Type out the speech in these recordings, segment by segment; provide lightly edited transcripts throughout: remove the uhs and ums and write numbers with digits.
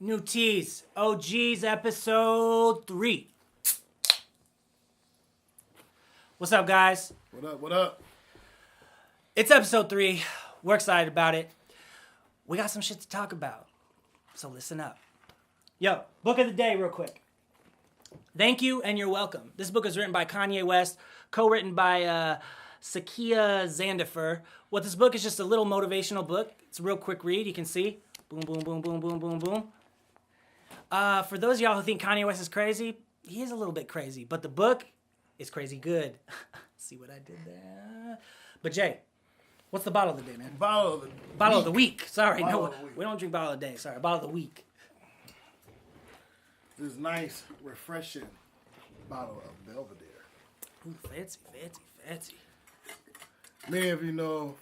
New Teas, OGs episode 3. What's up, guys? What up? It's episode 3. We're excited about it. We got some shit to talk about, so listen up. Yo, book of the day real quick. Thank you and you're welcome. This book is written by Kanye West, co-written by Sakia Zandifer. What this book is just a little motivational book. It's a real quick read. You can see. Boom, boom, boom, boom, boom, boom, boom. For those of y'all who think Kanye West is crazy, he is a little bit crazy, but the book is crazy good. See what I did there? But Jay, what's the bottle of the day, man? Bottle of the week. Sorry, no, we don't drink bottle of the day. Sorry, bottle of the week. This nice, refreshing bottle of Belvedere. Ooh, fancy, fancy, fancy. Many of you know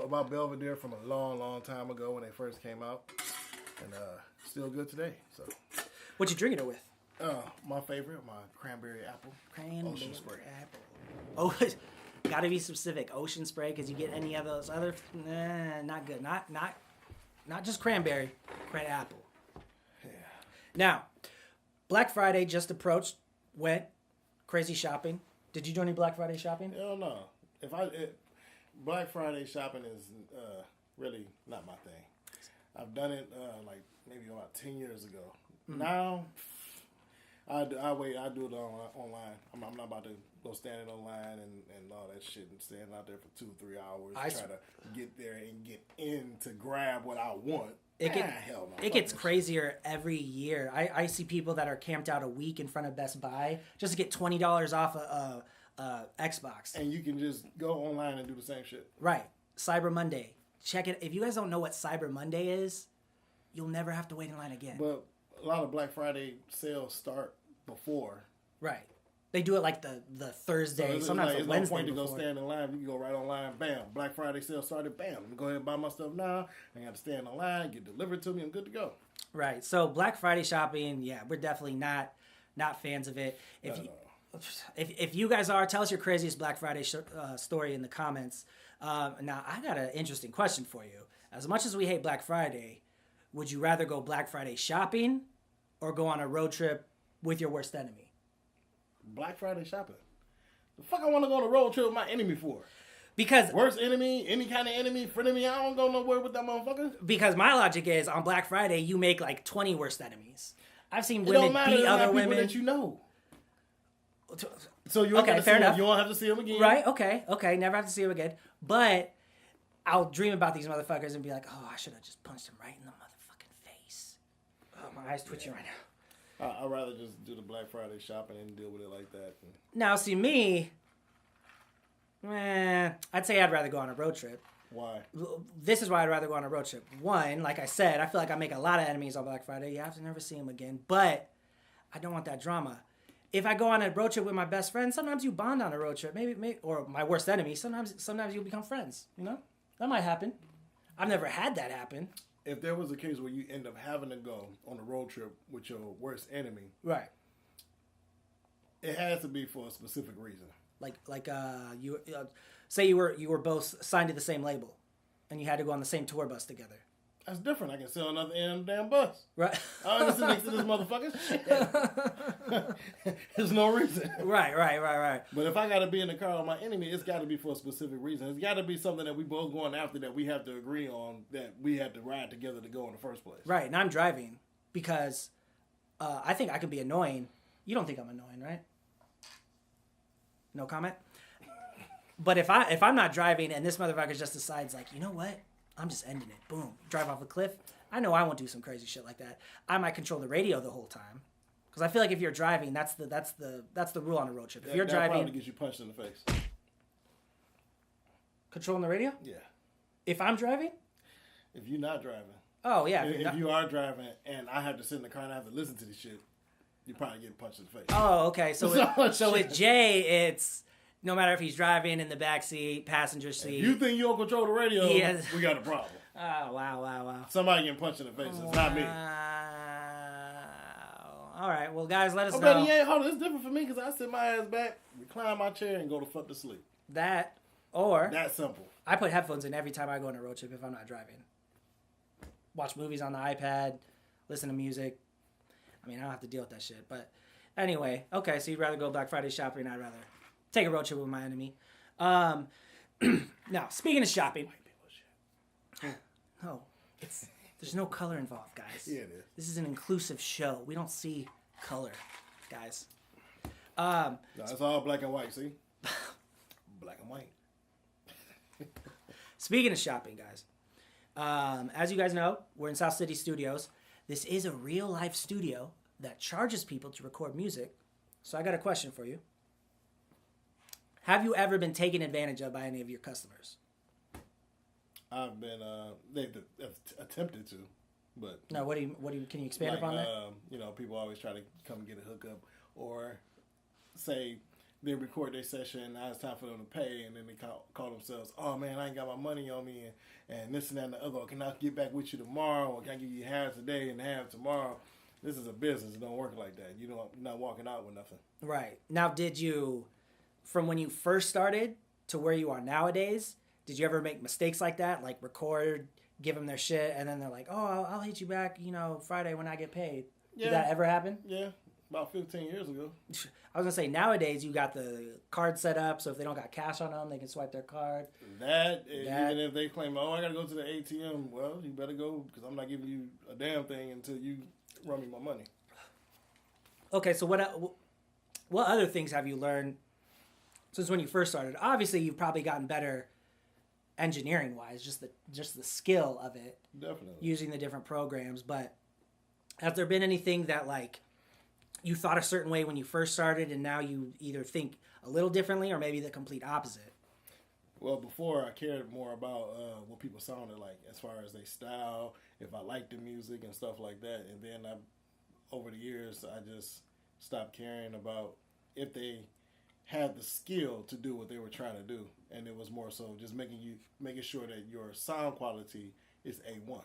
about Belvedere from a long, long time ago when they first came out, and still good today. So, what you drinking it with? My favorite, my cranberry apple. Ocean spray. Apple. Oh, gotta be specific. Ocean spray, because you get any of those other, not good. Not just cranberry, apple. Yeah. Now, Black Friday just approached. Went crazy shopping. Did you do any Black Friday shopping? Hell no. Black Friday shopping is really not my thing. I've done it like maybe about 10 years ago. Mm-hmm. Now, I do it online. I'm not about to go standing online and all that shit and stand out there for 2-3 hours try to get there and get in to grab what I want. Hell no. It gets crazier every year. I see people that are camped out a week in front of Best Buy just to get $20 off a Xbox. And you can just go online and do the same shit. Right. Cyber Monday. Check it. If you guys don't know what Cyber Monday is, you'll never have to wait in line again. But a lot of Black Friday sales start before. Right. They do it like the Thursday, so sometimes the Wednesday no point before. To go stand in line. You can go right online, bam. Black Friday sale started, bam. Let me go ahead and buy my stuff now. I got to stand in line, get delivered to me. I'm good to go. Right. So Black Friday shopping, yeah, we're definitely not fans of it. If you guys are, tell us your craziest Black Friday story in the comments. Now, I got an interesting question for you. As much as we hate Black Friday, would you rather go Black Friday shopping or go on a road trip with your worst enemy? Black Friday shopping. The fuck I want to go on a road trip with my enemy for? Because worst enemy, any kind of enemy, friend of me, I don't go nowhere with that motherfucker. Because my logic is on Black Friday you make like 20 worst enemies. I've seen women beat other women that you know. So you okay? Fair enough. You won't have to see them again, right? Okay. Never have to see them again. But I'll dream about these motherfuckers and be like, oh, I should have just punched him right in the motherfucking face. Oh, my eyes twitching right now. I'd rather just do the Black Friday shopping and deal with it like that. Now, see me, I'd say I'd rather go on a road trip. Why? This is why I'd rather go on a road trip. One, like I said, I feel like I make a lot of enemies on Black Friday. You have to never see them again. But I don't want that drama. If I go on a road trip with my best friend, sometimes you bond on a road trip. Maybe, or my worst enemy. Sometimes you'll become friends. You know, that might happen. I've never had that happen. If there was a case where you end up having to go on a road trip with your worst enemy, right? It has to be for a specific reason. You say you were both signed to the same label, and you had to go on the same tour bus together. That's different. I can sit on another end of the damn bus. Right. I don't sit next to this motherfucker. Shit. There's no reason. Right. But if I got to be in the car with my enemy, it's got to be for a specific reason. It's got to be something that we both going after that we have to agree on, that we have to ride together to go in the first place. Right. And I'm driving because I think I can be annoying. You don't think I'm annoying, right? No comment? But if I'm not driving and this motherfucker just decides, like, you know what? I'm just ending it. Boom. Drive off a cliff. I know I won't do some crazy shit like that. I might control the radio the whole time. Because I feel like if you're driving, that's the rule on a road trip. If you're driving, probably gets you punched in the face. Controlling the radio? Yeah. If I'm driving? If you're not driving. Oh, yeah. If you are driving and I have to sit in the car and I have to listen to this shit, you probably get punched in the face. Oh, okay. So with Jay, it's no matter if he's driving in the back seat, passenger seat. If you think you don't control the radio, we got a problem. Oh, wow. Somebody getting punched in the face. It's not me. All right. Well, guys, let us know. But yeah, hold on. It's different for me because I sit my ass back, recline my chair, and go to fuck to sleep. That, or... That simple. I put headphones in every time I go on a road trip if I'm not driving. Watch movies on the iPad, listen to music. I mean, I don't have to deal with that shit. But anyway, okay, so you'd rather go Black Friday shopping. I'd rather take a road trip with my enemy. Now, speaking of shopping. No, there's no color involved, guys. Yeah, it is. This is an inclusive show. We don't see color, guys. No, it's all black and white, see? Black and white. Speaking of shopping, guys. As you guys know, we're in South City Studios. This is a real-life studio that charges people to record music. So I got a question for you. Have you ever been taken advantage of by any of your customers? I've been, they've attempted to, but... No, can you expand upon that? You know, people always try to come get a hookup, or say they record their session, now it's time for them to pay, and then they call themselves, oh man, I ain't got my money on me, and this and that and the other, can I get back with you tomorrow, or can I give you half today and half tomorrow? This is a business, it don't work like that. You're not walking out with nothing. Right. Now, did you, from when you first started to where you are nowadays, did you ever make mistakes like that? Like record, give them their shit, and then they're like, oh, I'll hit you back, Friday when I get paid. Yeah. Did that ever happen? Yeah, about 15 years ago. I was going to say, nowadays you got the card set up, so if they don't got cash on them, they can swipe their card. Even if they claim, oh, I got to go to the ATM, well, you better go, because I'm not giving you a damn thing until you run me my money. Okay, so what other things have you learned since when you first started? Obviously, you've probably gotten better engineering wise, just the skill of it. Definitely. Using the different programs, but has there been anything that like you thought a certain way when you first started and now you either think a little differently or maybe the complete opposite? Well, before I cared more about what people sounded like as far as their style, if I liked the music and stuff like that, and then over the years I just stopped caring about if they had the skill to do what they were trying to do, and it was more so just making sure that your sound quality is A1,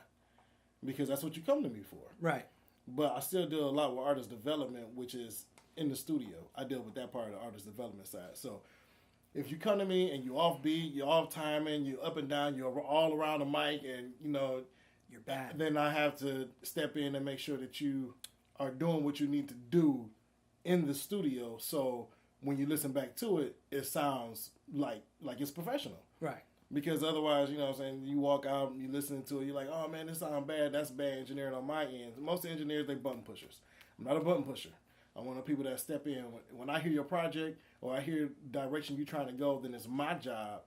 because that's what you come to me for. Right. But I still deal a lot with artist development, which is in the studio. I deal with that part of the artist development side. So if you come to me and you offbeat, you're off timing, you're up and down, you're all around the mic, and you're bad, then I have to step in and make sure that you are doing what you need to do in the studio. So when you listen back to it, it sounds like it's professional. Right. Because otherwise, you know what I'm saying, you walk out and you listening to it, you're like, oh man, this sounds bad. That's bad engineering on my end. Most engineers, they button pushers. I'm not a button pusher. I'm one of the people that step in. When I hear your project or I hear direction you're trying to go, then it's my job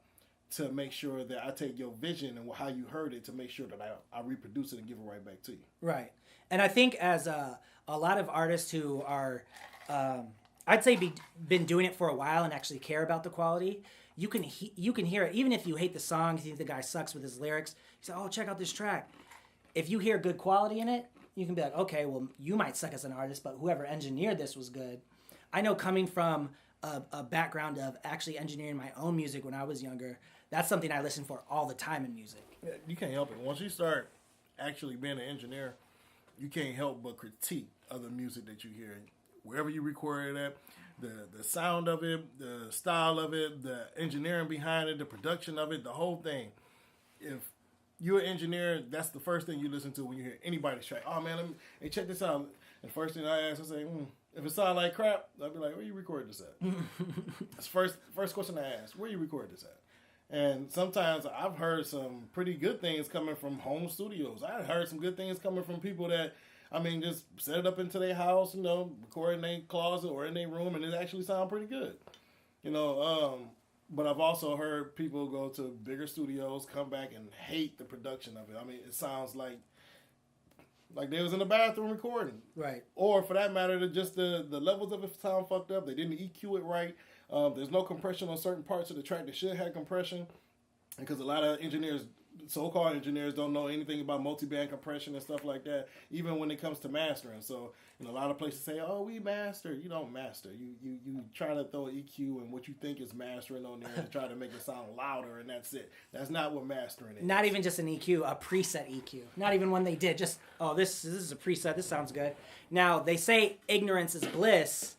to make sure that I take your vision and how you heard it to make sure that I reproduce it and give it right back to you. Right. And I think as a lot of artists who are, I'd say been doing it for a while and actually care about the quality, you can hear it. Even if you hate the song, you think the guy sucks with his lyrics, you say, oh, check out this track. If you hear good quality in it, you can be like, okay, well, you might suck as an artist, but whoever engineered this was good. I know coming from a background of actually engineering my own music when I was younger, that's something I listen for all the time in music. Yeah, you can't help it. Once you start actually being an engineer, you can't help but critique other music that you hear. Wherever you record it at, the sound of it, the style of it, the engineering behind it, the production of it, the whole thing. If you're an engineer, that's the first thing you listen to when you hear anybody's track. Oh man, hey, check this out. And the first thing I ask, I say, if it sounds like crap, I'll be like, where you record this at? That's first question I ask. Where you record this at? And sometimes I've heard some pretty good things coming from home studios. I heard some good things coming from people that, just set it up into their house, record in their closet or in their room, and it actually sounds pretty good. But I've also heard people go to bigger studios, come back and hate the production of it. It sounds like they was in the bathroom recording. Right. Or for that matter, just the levels of it sound fucked up. They didn't EQ it right. There's no compression on certain parts of the track that should have compression. Because a lot of engineers, so-called engineers, don't know anything about multi-band compression and stuff like that, even when it comes to mastering. So, a lot of places say, oh, we master. You don't master. You try to throw EQ and what you think is mastering on there to try to make it sound louder, and that's it. That's not what mastering is. Not even just an EQ, a preset EQ. Not even one they did. Just, oh, this is a preset. This sounds good. Now, they say ignorance is bliss.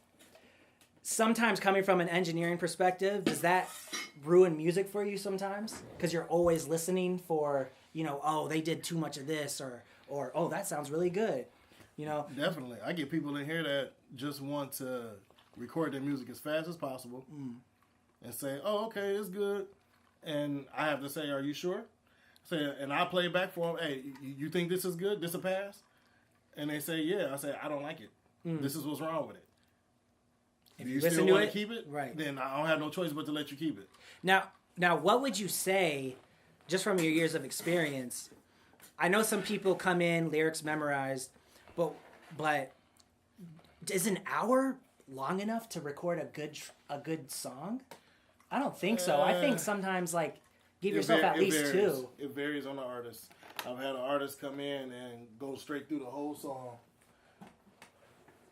Sometimes coming from an engineering perspective, does that ruin music for you sometimes? Because you're always listening for, oh, they did too much of this, or oh, that sounds really good. You know, Definitely. I get people in here that just want to record their music as fast as possible and say, "Oh, okay, it's good," and I have to say, "Are you sure?" Say, and I play it back for them. Hey, you think this is good? This a pass? And they say, "Yeah." I say, "I don't like it. This is what's wrong with it. if Do you you still listen to want it, to keep it? right? Then I don't have no choice but to let you keep it." Now, what would you say, just from your years of experience? I know some people come in lyrics memorized, but is an hour long enough to record a good song? I don't think so. I think sometimes like give yourself at least varies. 2. It varies on the artist. I've had an artist come in and go straight through the whole song,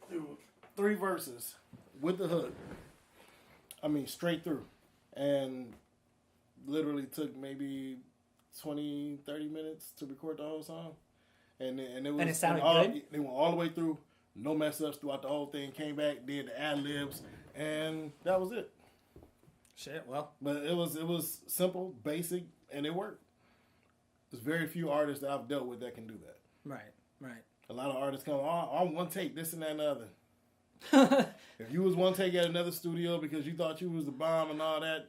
through 3 verses with the hook. I mean, straight through, and literally took maybe 20, 30 minutes to record the whole song, and it was And it sounded good? They went all the way through, no mess ups throughout the whole thing. Came back, did the ad libs, and that was it. Shit, well. But it was simple, basic, and it worked. There's very few artists that I've dealt with that can do that. Right. A lot of artists come on one take, this and that and the other. If you was one take at another studio because you thought you was the bomb and all that,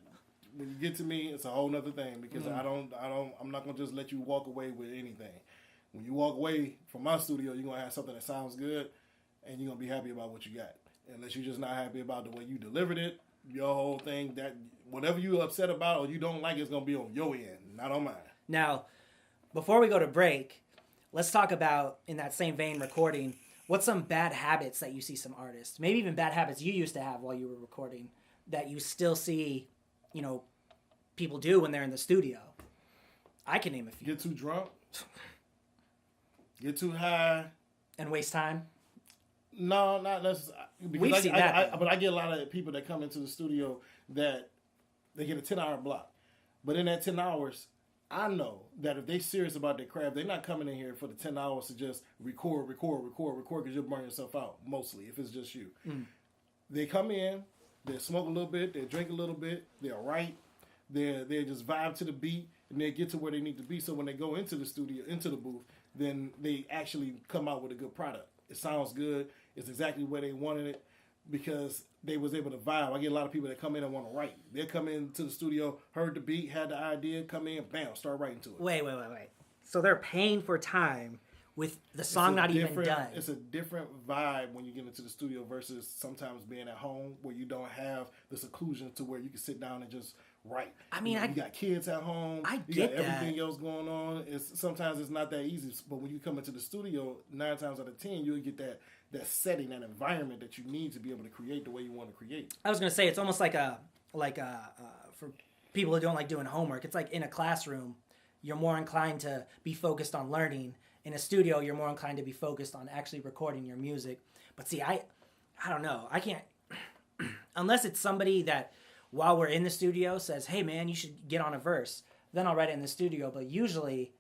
when you get to me, it's a whole nother thing because I'm not gonna just let you walk away with anything. When you walk away from my studio, you're gonna have something that sounds good, and you're gonna be happy about what you got. Unless you're just not happy about the way you delivered it, your whole thing, that whatever you're upset about or you don't like, it's gonna be on your end, not on mine. Now, before we go to break, let's talk about, in that same vein, recording. What's some bad habits that you see some artists, maybe even bad habits you used to have while you were recording, that you still see, people do when they're in the studio? I can name a few. Get too drunk. Get too high. And waste time? No, not necessarily. We've seen that. But I get a lot of people that come into the studio that they get a 10-hour block. But in that 10 hours, I know that if they're serious about their craft, they're not coming in here for the 10 hours to just record, because you'll burn yourself out, mostly, if it's just you. They come in, they smoke a little bit, they drink a little bit, they'll write, they just vibe to the beat, and they get to where they need to be. So when they go into the studio, into the booth, then they actually come out with a good product. It sounds good. It's exactly where they wanted it because they was able to vibe. I get a lot of people that come in and want to write. They come into the studio, heard the beat, had the idea, come in, bam, start writing to it. Wait. So they're paying for time with the song not even done. It's a different vibe when you get into the studio versus sometimes being at home where you don't have the seclusion to where you can sit down and just write. I mean, you got kids at home. I you get got everything else going on. Sometimes it's not that easy. But when you come into the studio, 9 times out of 10, you'll get that setting, that environment that you need to be able to create the way you want to create. I was gonna say it's almost like for people who don't like doing homework. It's like in a classroom, you're more inclined to be focused on learning. In a studio, you're more inclined to be focused on actually recording your music. But see, I don't know. I can't unless it's somebody that while we're in the studio says, "Hey man, you should get on a verse." Then I'll write it in the studio. But usually,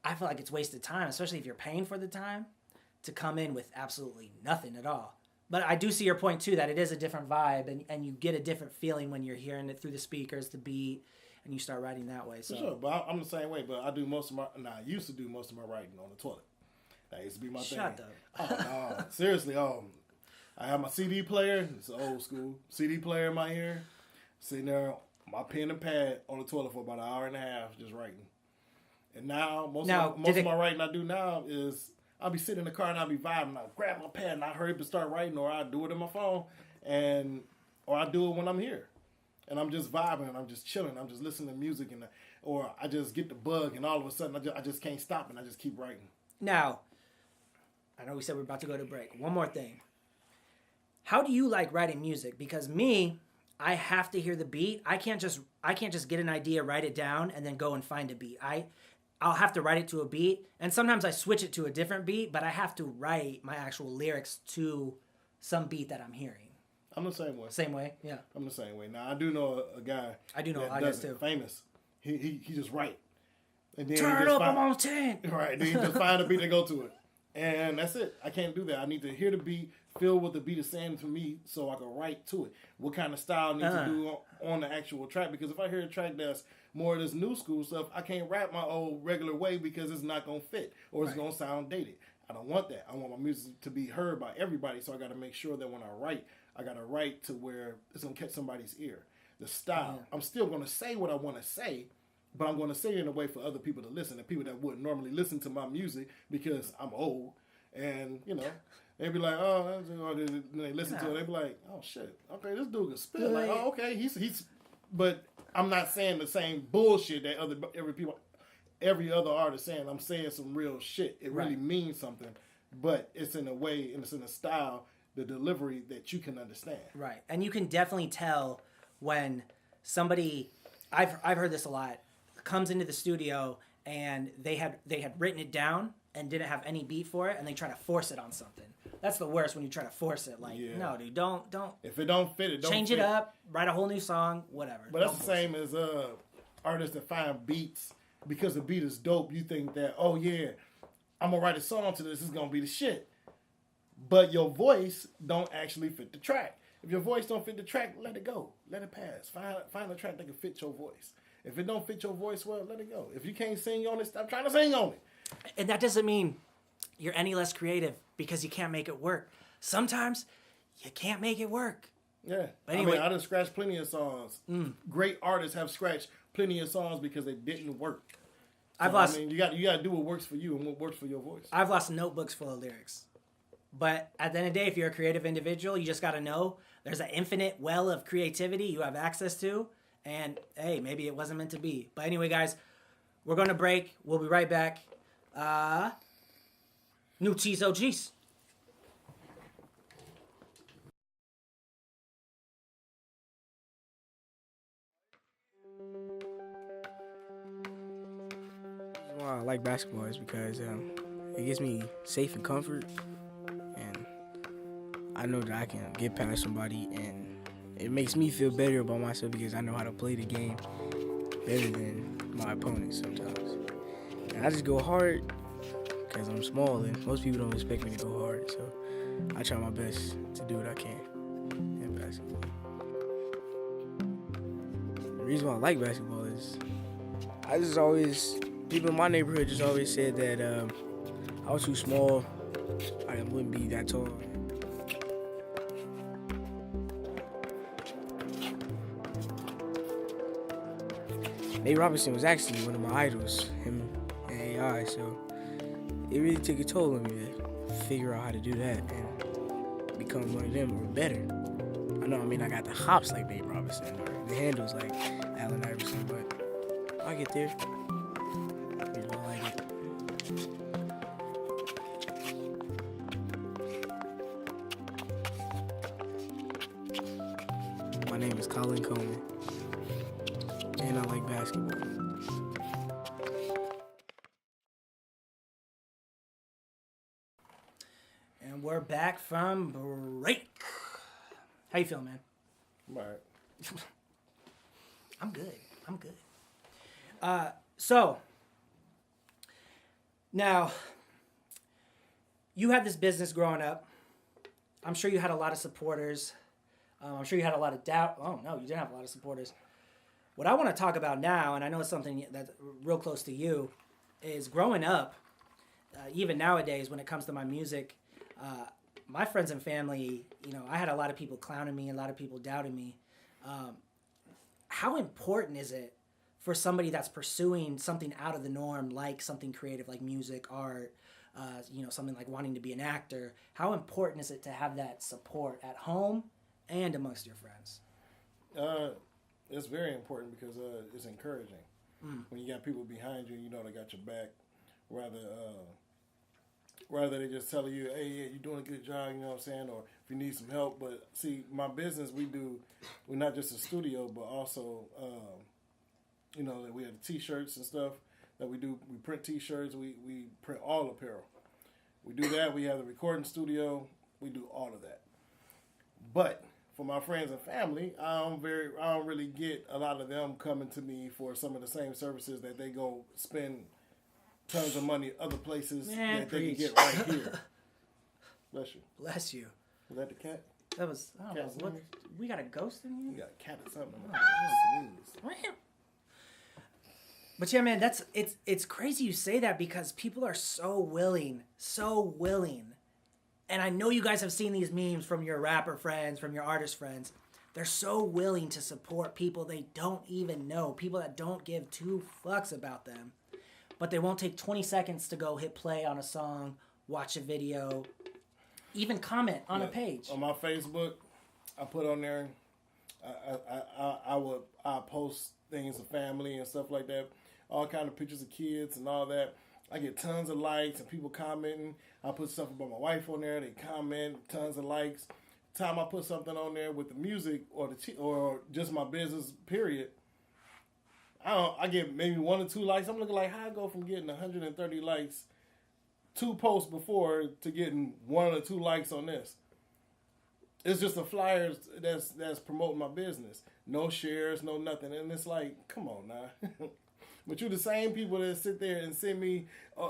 I feel like it's wasted time, especially if you're paying for the time to come in with absolutely nothing at all. But I do see your point too, that it is a different vibe and you get a different feeling when you're hearing it through the speakers, the beat, and you start writing that way. So. For sure, but I'm the same way. But I used to do most of my writing on the toilet. That used to be my thing. Shut up. Oh, no. Seriously, I have my CD player. It's old school. CD player in my ear. Sitting there, my pen and pad on the toilet for about an hour and a half just writing. And now, most of my writing I do now is I'll be sitting in the car and I'll be vibing. I'll grab my pad and I hurry up and start writing, or I'll do it on my phone, or I do it when I'm here. And I'm just vibing and I'm just chilling. I'm just listening to music, or I just get the bug and all of a sudden I just can't stop and I just keep writing. Now, I know we said we're about to go to break. One more thing. How do you like writing music? Because me, I have to hear the beat. I can't just get an idea, write it down, and then go and find a beat. I'll have to write it to a beat, and sometimes I switch it to a different beat, but I have to write my actual lyrics to some beat that I'm hearing. I'm the same way. Same way, yeah. I'm the same way. Now I do know a guy. I do know that a guy too. Famous. He just write. And then Turn it up, I'm on 10. Right. Then he just find a beat and go to it. And that's it. I can't do that. I need to hear the beat, feel what the beat is saying to me so I can write to it. What kind of style I need to do on the actual track. Because if I hear a track that's more of this new school stuff. I can't rap my old regular way because it's not gonna fit or it's gonna sound dated. I don't want that. I want my music to be heard by everybody. So I got to make sure that when I write, I got to write to where it's gonna catch somebody's ear. The style. I'm still gonna say what I want to say, but I'm gonna say it in a way for other people to listen. And people that wouldn't normally listen to my music because I'm old, and they'd be like, oh, and they listen to it. They'd be like, oh shit, okay, this dude can spit. Like, oh, okay, he's. But I'm not saying the same bullshit that every other artist saying. I'm saying some real shit. It really means something, but it's in a way and it's in a style, the delivery that you can understand. Right, and you can definitely tell when somebody, I've heard this a lot, comes into the studio and they had written it down and didn't have any beat for it, and they try to force it on something. That's the worst when you try to force it. Like, no, dude, don't. If it don't fit, it don't change fit. it up, write a whole new song, whatever. But that's the same as artists that find beats because the beat is dope. You think that, oh yeah, I'm gonna write a song to this. It's gonna be the shit. But your voice don't actually fit the track. If your voice don't fit the track, let it go. Let it pass. Find a track that can fit your voice. If it don't fit your voice well, let it go. If you can't sing on it, stop trying to sing on it. And that doesn't mean you're any less creative because you can't make it work. Sometimes you can't make it work. Yeah. But anyway, I done scratched plenty of songs. Great artists have scratched plenty of songs because they didn't work. So, you got to do what works for you and what works for your voice. I've lost notebooks full of lyrics. But at the end of the day, if you're a creative individual, you just got to know there's an infinite well of creativity you have access to. And, hey, maybe it wasn't meant to be. But anyway, guys, we're going to break. We'll be right back. New Cheese OGs. Why I like basketball is because it gives me safe and comfort, and I know that I can get past somebody, and it makes me feel better about myself because I know how to play the game better than my opponents sometimes. And I just go hard because I'm small, and most people don't expect me to go hard, so I try my best to do what I can in basketball. The reason why I like basketball is people in my neighborhood just always said that I was too small, I wouldn't be that tall. Nate Robinson was actually one of my idols, him and AI, so it really took a toll on me to figure out how to do that and become one of them or better. I got the hops like Nate Robinson or the handles like Allen Iverson, but I'll get there. I really don't like it. My name is Colin Coleman, and I like basketball. And we're back from break. How you feeling, man? I'm all right. I'm good. So, now, you had this business growing up. I'm sure you had a lot of supporters. I'm sure you had a lot of doubt. Oh, no, you didn't have a lot of supporters. What I want to talk about now, and I know it's something that's real close to you, is growing up, even nowadays when it comes to my music, my friends and family, I had a lot of people clowning me, a lot of people doubting me. How important is it for somebody that's pursuing something out of the norm, like something creative, like music, art, something like wanting to be an actor? How important is it to have that support at home and amongst your friends? It's very important because it's encouraging. When you got people behind you, they got your back, rather they just tell you, hey, yeah, you're doing a good job, you know what I'm saying, or if you need some help. But see, my business, we're not just a studio, but also, we have the T-shirts and stuff that we do. We print T-shirts, we print all apparel. We do that. We have the recording studio. We do all of that. But for my friends and family, I don't really get a lot of them coming to me for some of the same services that they go spend tons of money other places that they can get right here. Bless you. Bless you. Was that the cat? That was, I don't know, we got a ghost in here? You got a cat or something. But yeah, man, it's crazy you say that because people are so willing. And I know you guys have seen these memes from your rapper friends, from your artist friends. They're so willing to support people they don't even know, people that don't give two fucks about them. But they won't take 20 seconds to go hit play on a song, watch a video, even comment on a page. On my Facebook, I put on there, I post things of family and stuff like that, all kind of pictures of kids and all that. I get tons of likes and people commenting. I put stuff about my wife on there. They comment, tons of likes. Time I put something on there with the music or just my business, period, I get maybe 1 or 2 likes. I'm looking like how I go from getting 130 likes 2 posts before to getting 1 or 2 likes on this. It's just the flyers that's promoting my business. No shares, no nothing. And it's like, come on now. But you're the same people that sit there and send me,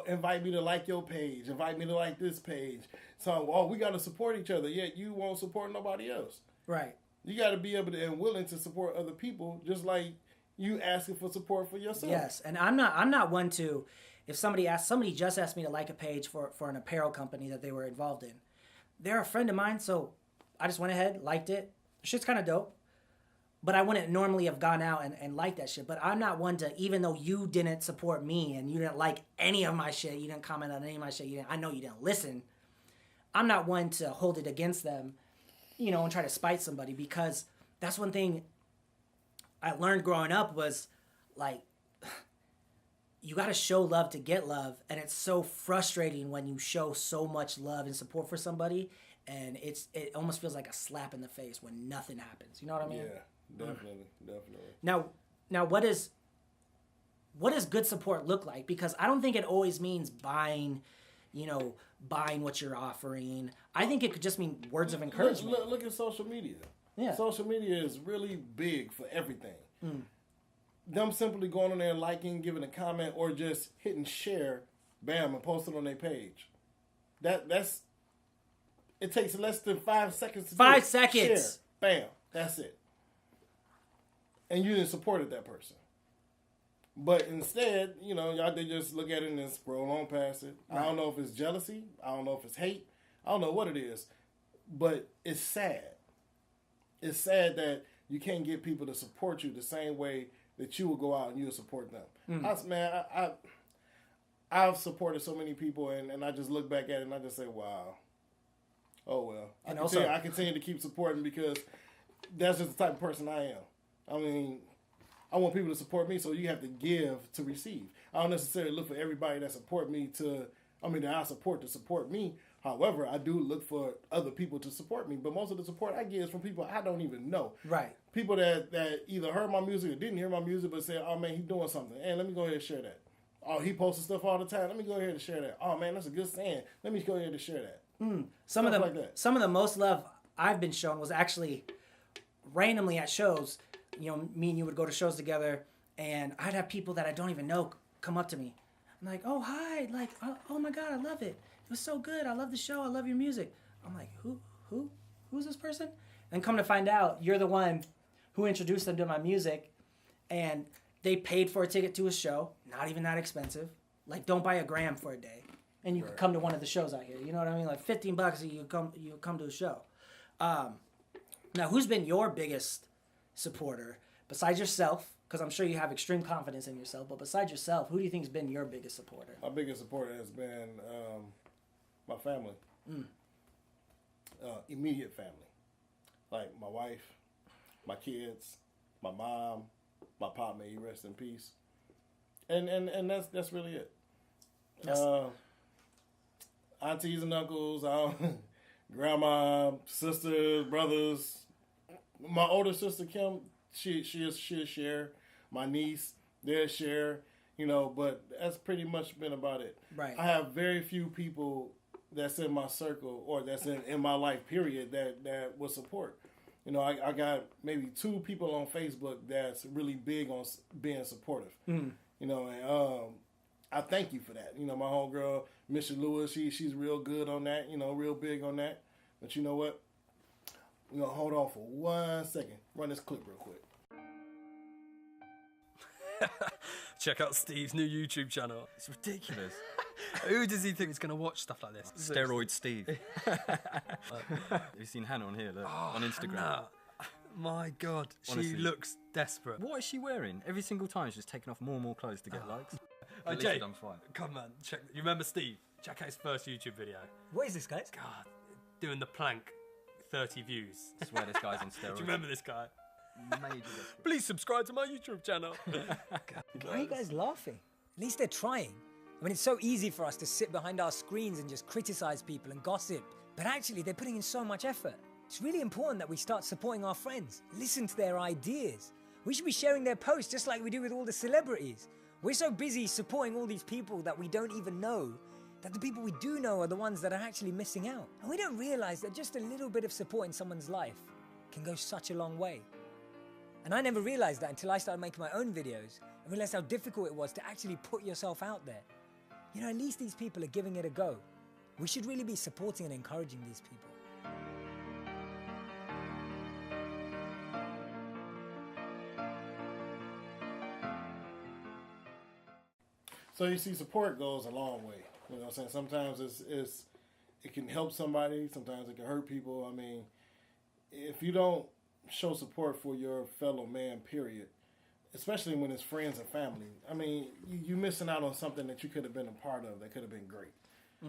invite me to like your page, invite me to like this page. So, we got to support each other. Yet you won't support nobody else. Right. You got to be able to and willing to support other people, just like you asking for support for yourself. Yes, and I'm not one to, if somebody just asked me to like a page for an apparel company that they were involved in. They're a friend of mine, so I just went ahead, liked it. Shit's kind of dope. But I wouldn't normally have gone out and liked that shit. But I'm not one to, even though you didn't support me and you didn't like any of my shit, you didn't comment on any of my shit, I know you didn't listen. I'm not one to hold it against them, and try to spite somebody, because that's one thing I learned growing up was, like, you got to show love to get love. And it's so frustrating when you show so much love and support for somebody and it almost feels like a slap in the face when nothing happens. You know what I mean? Yeah. Definitely. Now, what does good support look like? Because I don't think it always means buying what you're offering. I think it could just mean words of encouragement. Look at social media. Yeah. Social media is really big for everything. Them simply going on there and liking, giving a comment, or just hitting share, bam, and posting on their page. That's it takes less than 5 seconds to 5 seconds. Share, bam, that's it. And you didn't support that person. But instead, y'all they just look at it and then scroll on past it. Right. I don't know if it's jealousy. I don't know if it's hate. I don't know what it is. But it's sad. It's sad that you can't get people to support you the same way that you will go out and you'll support them. I've supported so many people, and I just look back at it and I just say, wow. Oh, well. I continue to keep supporting because that's just the type of person I am. I mean, I want people to support me, so you have to give to receive. I don't necessarily look for everybody that support me that I support to support me. However, I do look for other people to support me. But most of the support I get is from people I don't even know. Right. People that either heard my music or didn't hear my music, but said, oh, man, he's doing something. Hey, let me go ahead and share that. Oh, he posting stuff all the time. Let me go ahead and share that. Oh, man, that's a good saying. Let me go ahead and share that. Some of the most love I've been shown was actually randomly at shows. Me and you would go to shows together, and I'd have people that I don't even know come up to me. I'm like, oh, hi. Like, oh my God, I love it. It was so good. I love the show. I love your music. I'm like, who's this person? And come to find out, you're the one who introduced them to my music, and they paid for a ticket to a show, not even that expensive. Like, don't buy a gram for a day, and you could come to one of the shows out here. You know what I mean? Like $15, you come to a show. Now, who's been your biggest supporter besides yourself? Because I'm sure you have extreme confidence in yourself, but besides yourself, who do you think has been your biggest supporter? My biggest supporter has been my family, immediate family, like my wife, my kids, my mom, my pop, may he rest in peace, and that's really it. Yes. Aunties and uncles, grandma, sisters, brothers. My older sister Kim, she'll share. My niece, they'll share. But that's pretty much been about it. Right. I have very few people that's in my circle or that's in my life period that will support. I got maybe 2 people on Facebook that's really big on being supportive. And I thank you for that. My homegirl, Mr. Lewis, she's real good on that. Real big on that. But you know what? We're going to hold on for 1 second. Run this clip real quick. Check out Steve's new YouTube channel. It's ridiculous. Who does he think is going to watch stuff like this? Steroid Steve. Have you seen Hannah on here? Look, on Instagram. Hannah. My God, Honestly. she looks desperate. What is she wearing? Every single time she's taking off more and more clothes to get likes. Oh, At least Jake, she's done fine. come on, check. You remember Steve? Check out his first YouTube video. What is this, guys? God, doing the plank, 30 views. I swear this guy's on steroids. Do you remember this guy? Major desperate. Please subscribe to my YouTube channel. Why are you guys laughing? At least they're trying. I mean, it's so easy for us to sit behind our screens and just criticize people and gossip. But actually, they're putting in so much effort. It's really important that we start supporting our friends, listen to their ideas. We should be sharing their posts just like we do with all the celebrities. We're so busy supporting all these people that we don't even know, that the people we do know are the ones that are actually missing out. And we don't realize that just a little bit of support in someone's life can go such a long way. And I never realized that until I started making my own videos and realized how difficult it was to actually put yourself out there. You know, at least these people are giving it a go. We should really be supporting and encouraging these people. So you see, support goes a long way. You know what I'm saying? Sometimes it can help somebody. Sometimes it can hurt people. I mean, if you don't show support for your fellow man, period, especially when it's friends and family, I mean, you're missing out on something that you could have been a part of that could have been great.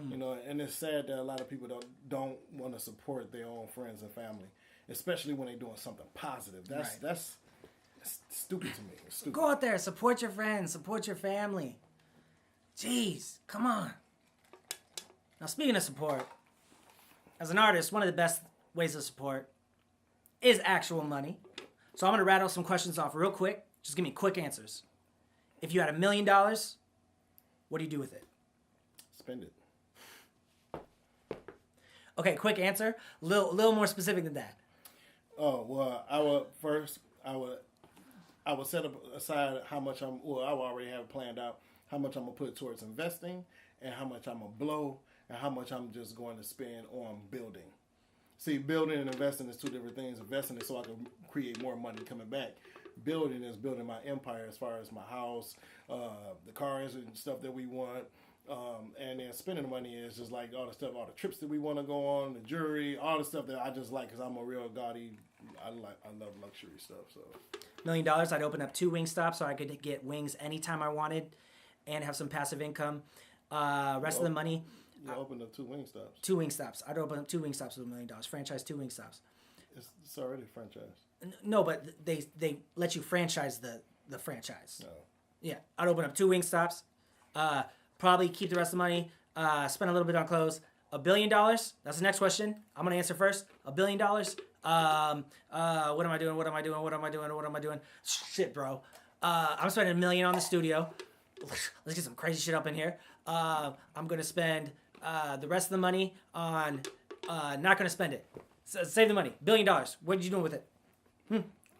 You know, and it's sad that a lot of people don't want to support their own friends and family, especially when they're doing something positive. That's stupid to me. It's stupid. Go out there, support your friends, support your family. Jeez, come on. Now, speaking of support, as an artist, one of the best ways of support is actual money. So I'm going to rattle some questions off real quick. Just give me quick answers. If you had $1 million, what do you do with it? Spend it. Okay, quick answer. Little more specific than that. Oh, well, I would set aside how much I already have planned out how much I'm going to put towards investing and how much I'm going to blow and how much I'm just going to spend on building. See, building and investing is two different things. Investing is so I can create more money coming back. Building is building my empire as far as my house, the cars and stuff that we want. And then spending the money is just like all the stuff, all the trips that we want to go on, the jewelry, all the stuff that I just like because I'm a real gaudy. I love luxury stuff. So $1 million, I'd open up 2 Wingstops so I could get wings anytime I wanted and have some passive income. Rest of the money. You opened up 2 Wingstops. 2 Wingstops. I'd open up 2 Wingstops with $1 million. Franchise 2 Wingstops. It's already a franchise. No, but they let you franchise the franchise. No. Yeah, I'd open up 2 Wingstops. Probably keep the rest of the money. Spend a little bit on clothes. $1 billion. That's the next question. I'm gonna answer first. $1 billion. What am I doing? What am I doing? What am I doing? What am I doing? Shit, bro. I'm spending $1 million on the studio. Let's get some crazy shit up in here. I'm gonna spend the rest of the money on not gonna spend it. Save the money. $1 billion. What are you doing with it?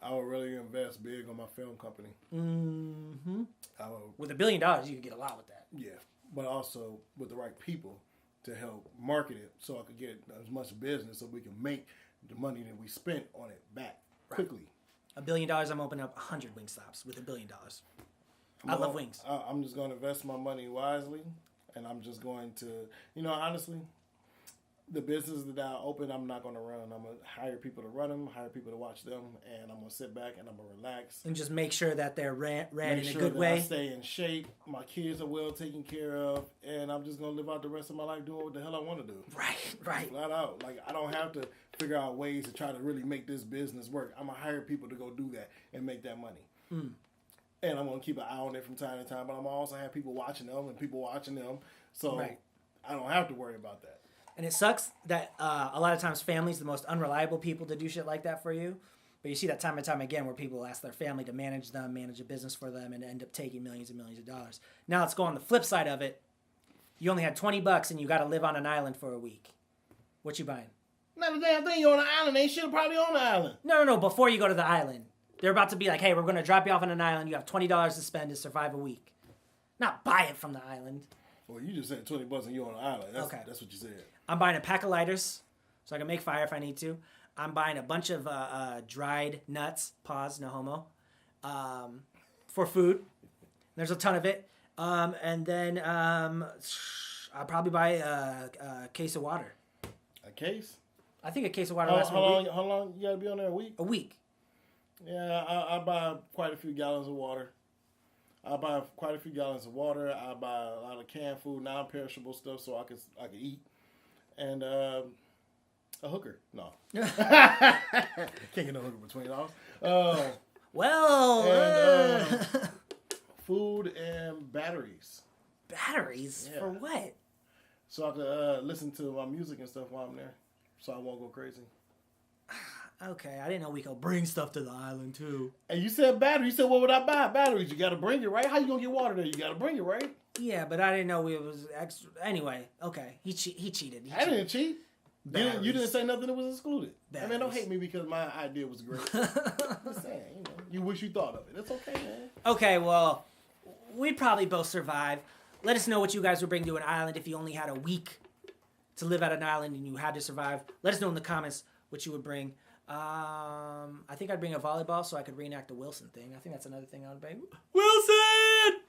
I would really invest big on my film company. Mm-hmm. I would, With $1 billion, you can get a lot with that. yeah, but also with the right people to help market it so I could get as much business so we can make the money that we spent on it back quickly. $1 billion, I'm opening up 100 Wingstops with $1 billion. I love wings. I'm just going to invest my money wisely, and I'm just going to, honestly, the business that I open, I'm not going to run. I'm going to hire people to run them, hire people to watch them, and I'm going to sit back and I'm going to relax. And just make sure that they're ran in a good that way. I stay in shape, my kids are well taken care of, and I'm just going to live out the rest of my life doing what the hell I want to do. Right. Flat out. Like, I don't have to figure out ways to try to really make this business work. I'm going to hire people to go do that and make that money. And I'm going to keep an eye on it from time to time, but I'm also have people watching them and people watching them. So I don't have to worry about that. And it sucks that a lot of times family's the most unreliable people to do shit like that for you. But you see that time and time again where people ask their family to manage them, manage a business for them, and end up taking millions and millions of dollars. Now let's go on the flip side of it. You only had $20 and you got to live on an island for a week. What you buying? Not a damn thing. You're on an island. They should have probably on the island. No. Before you go to the island. They're about to be like, hey, we're going to drop you off on an island. You have $20 to spend to survive a week. Not buy it from the island. Well, you just said $20 and you're on the island. Okay. That's what you said. I'm buying a pack of lighters so I can make fire if I need to. I'm buying a bunch of dried nuts, pause, no homo, for food. There's a ton of it. And then I'll probably buy a case of water. A case? I think a case of water lasts me a week. How long you gotta be on there? A week? A week. Yeah, I buy quite a few gallons of water. I buy quite a few gallons of water. I buy a lot of canned food, non-perishable stuff, so I can eat. And a hooker. No. Can't get no hooker between those. Food and batteries. Batteries? Yeah. For what? So I can listen to my music and stuff while I'm there, so I won't go crazy. Okay, I didn't know we could bring stuff to the island too. And you said battery. You said, what would I buy? Batteries. You got to bring it, right? How you going to get water there? You got to bring it, right? Yeah, but I didn't know it was extra. Anyway, okay. He cheated. I didn't cheat. You didn't say nothing that was excluded. Batteries. I mean, don't hate me because my idea was great. Just saying, you wish you thought of it. It's okay, man. Okay, well, we'd probably both survive. Let us know what you guys would bring to an island if you only had a week to live at an island and you had to survive. Let us know in the comments what you would bring. I think I'd bring a volleyball so I could reenact the Wilson thing. I think that's another thing I would bring. Wilson!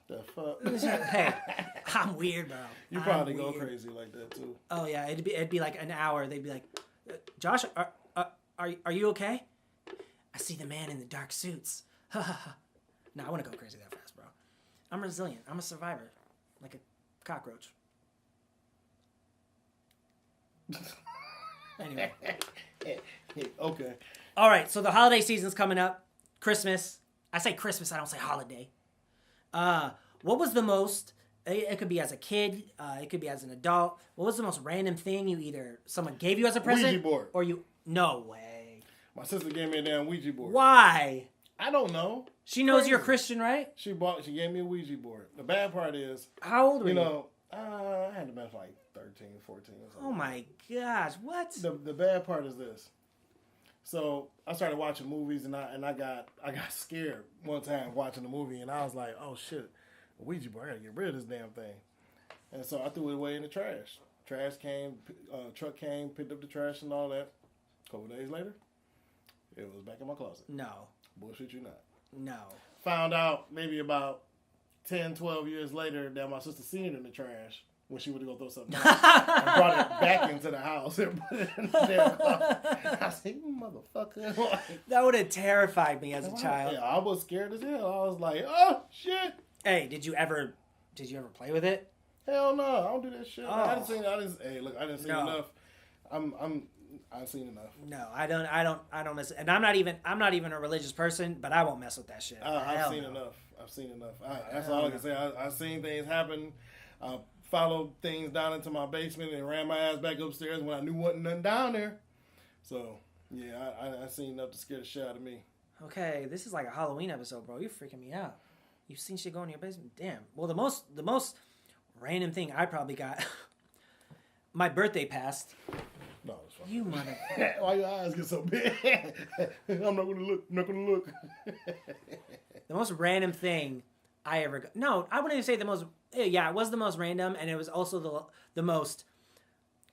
The fuck? Hey, I'm weird, bro. You probably go crazy like that too. Oh yeah, it'd be like an hour. They'd be like, Josh, are you okay? I see the man in the dark suits. No, I wouldn't go crazy that fast, bro. I'm resilient. I'm a survivor, like a cockroach. Anyway. Okay. All right, so the holiday season's coming up. Christmas. I say Christmas, I don't say holiday. What was the most, it could be as a kid, it could be as an adult, what was the most random thing someone gave you as a present? Ouija board. Or you, no way. My sister gave me a damn Ouija board. Why? I don't know. She knows Crazy. you're Christian, right? She gave me a Ouija board. The bad part is, How old were you? I had to be like 13, 14 or something. Oh my gosh, what? The bad part is this. So I started watching movies and I got scared one time watching the movie and I was like, oh shit, a Ouija board, I gotta get rid of this damn thing. And so I threw it away in the trash. Trash came, truck came, picked up the trash and all that. A couple days later, it was back in my closet. No. Bullshit you not. No. Found out maybe about 10, 12 years later that my sister seen it in the trash when she would go throw something out and brought it back into the house and put it in the damn closet. I said, you motherfucker. That would have terrified me as a child. Yeah, I was scared as hell. I was like, oh, shit. Hey, did you ever play with it? Hell no, I don't do that shit. Oh. I didn't see No. enough. I've seen enough. No, I don't mess. And I'm not even a religious person, but I won't mess with that shit. I've seen enough. That's all I can say. I've seen things happen. I followed things down into my basement and ran my ass back upstairs when I knew wasn't nothing down there. So yeah, I seen enough to scare the shit out of me. Okay, this is like a Halloween episode, bro. You're freaking me out. You've seen shit go in your basement. Damn. Well, the most random thing I probably got. My birthday passed. No, it's fine. You mother. Why your eyes get so big? I'm not gonna look. The most random thing I ever got. No, I wouldn't even say the most. Yeah, it was the most random, and it was also the most.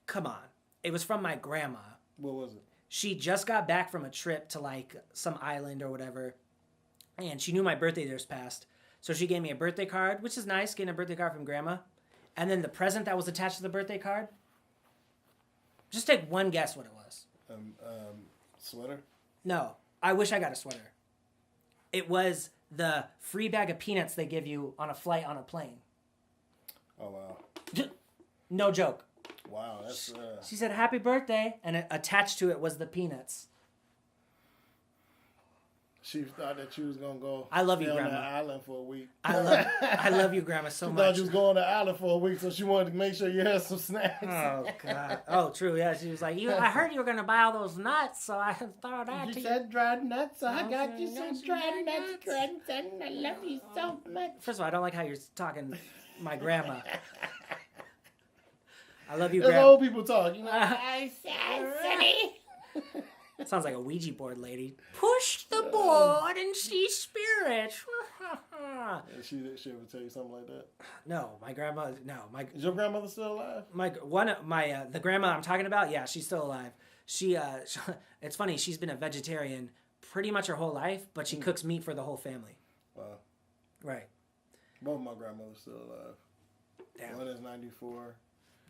Come on, it was from my grandma. What was it? She just got back from a trip to like some island or whatever, and she knew my birthday just passed, so she gave me a birthday card, which is nice, getting a birthday card from grandma, and then the present that was attached to the birthday card. Just take one guess what it was. Sweater? No, I wish I got a sweater. It was the free bag of peanuts they give you on a flight on a plane. Oh wow. No joke. Wow, that's. She said happy birthday, and attached to it was the peanuts. She thought that you was gonna go. I love you, stay on Grandma. that island for a week. I love you, Grandma, so She much. thought you was going on the island for a week, so she wanted to make sure you had some snacks. Oh God! Oh, true. Yeah, she was like, I heard you were gonna buy all those nuts, so I thought that You to you. said dried nuts, so I got you some dried nuts, grandson. I love you so much. First of all, I don't like how you're talking, my grandma. I love you, That's Grandma. old people talk, you know. I said, Sonny. Sounds like a Ouija board lady. Push the board and see spirits. She ever tell you something like that? No, my grandma. No, Is your grandmother still alive? The grandma I'm talking about. Yeah, she's still alive. She it's funny. She's been a vegetarian pretty much her whole life, but she cooks meat for the whole family. Wow. Right. Both my grandmothers still alive. Damn. One is 94.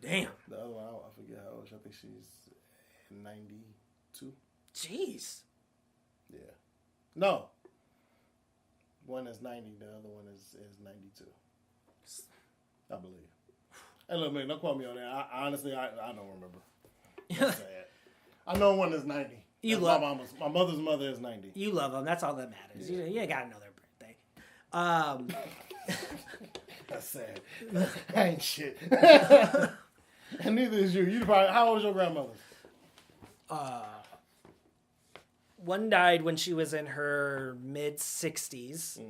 Damn. The other one, I forget how old. I think she's 92. Jeez. Yeah. No. One is 90. The other one is 92. I believe. Hey, look, man, don't quote me on that. I honestly, I don't remember. That's sad. I know one is 90. You That's love my mother's mother is 90. You love them. That's all that matters. Yeah. You gotta know their birthday. That's sad. I ain't shit. And neither is you. You probably, how old is your grandmother? One died when she was in her mid 60s.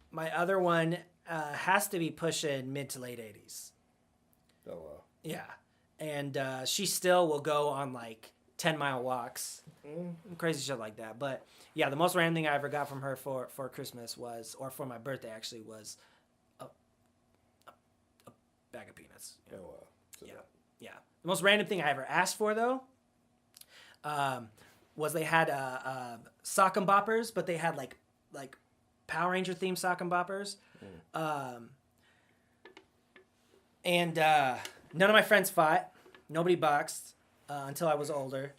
My other one has to be pushing mid to late 80s. Oh, wow. Yeah. And she still will go on like 10-mile walks. Crazy shit like that. But yeah, the most random thing I ever got from her for Christmas was, or for my birthday actually, was a bag of peanuts. Oh, wow. So Yeah. The most random thing I ever asked for, though, was they had sock and boppers, but they had like Power Ranger themed sock and boppers. And none of my friends fought. Nobody boxed until I was older.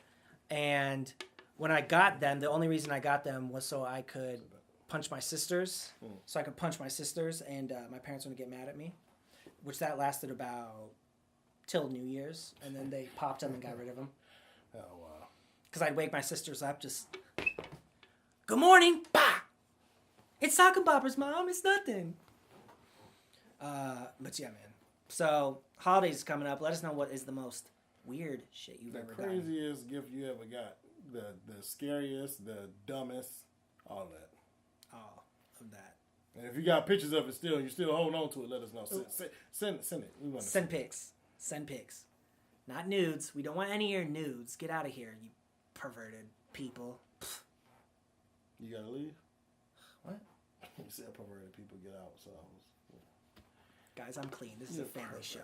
And when I got them, the only reason I got them was so I could punch my sisters. So I could punch my sisters, and my parents wouldn't get mad at me. Which that lasted about till New Year's, and then they popped them and got rid of them. Oh, wow. Because I'd wake my sisters up, just, good morning, bah! It's sock and boppers, Mom, it's nothing. But yeah, man. So, holidays coming up. Let us know what is the most weird shit you've ever The gotten. craziest gift you ever got. The scariest, the dumbest, all that. All of that. And if you got pictures of it still, and you're still holding on to it, let us know. Send it. We want to Send pics. Send pics. Not nudes. We don't want any of your nudes. Get out of here, you perverted people. You gotta leave? What? You said perverted people get out, so I was... Guys, I'm clean. This is a family show.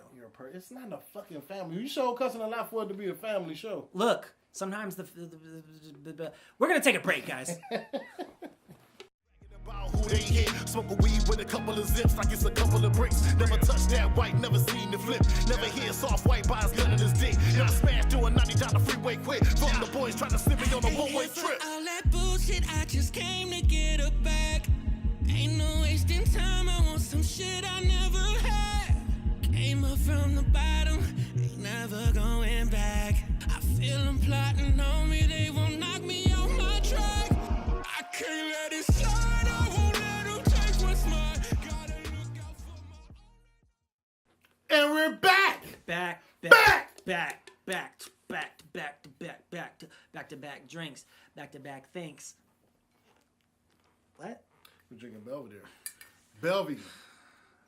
It's not a fucking family. You show cussing a lot for it to be a family show. Look, sometimes we're going to take a break, guys. Who they hit, smoke a weed with a couple of zips like it's a couple of bricks. Never touched that white, never seen the flip. Never hear soft white by his gun in his dick. Never smashed through a 90 down the freeway quick. From the boys trying to send me on a one-way trip. All that bullshit, I just came to get her back. Ain't no wasting time, I want some shit I never had. Came up from the bottom, ain't never going back. I feel them plotting on me, they won't knock me off my track. I can't let it slide, I won't let them take what's mine. Gotta look out for my... And we're back! Back to back drinks, back to back things. What? We're drinking Belvedere. Belvy.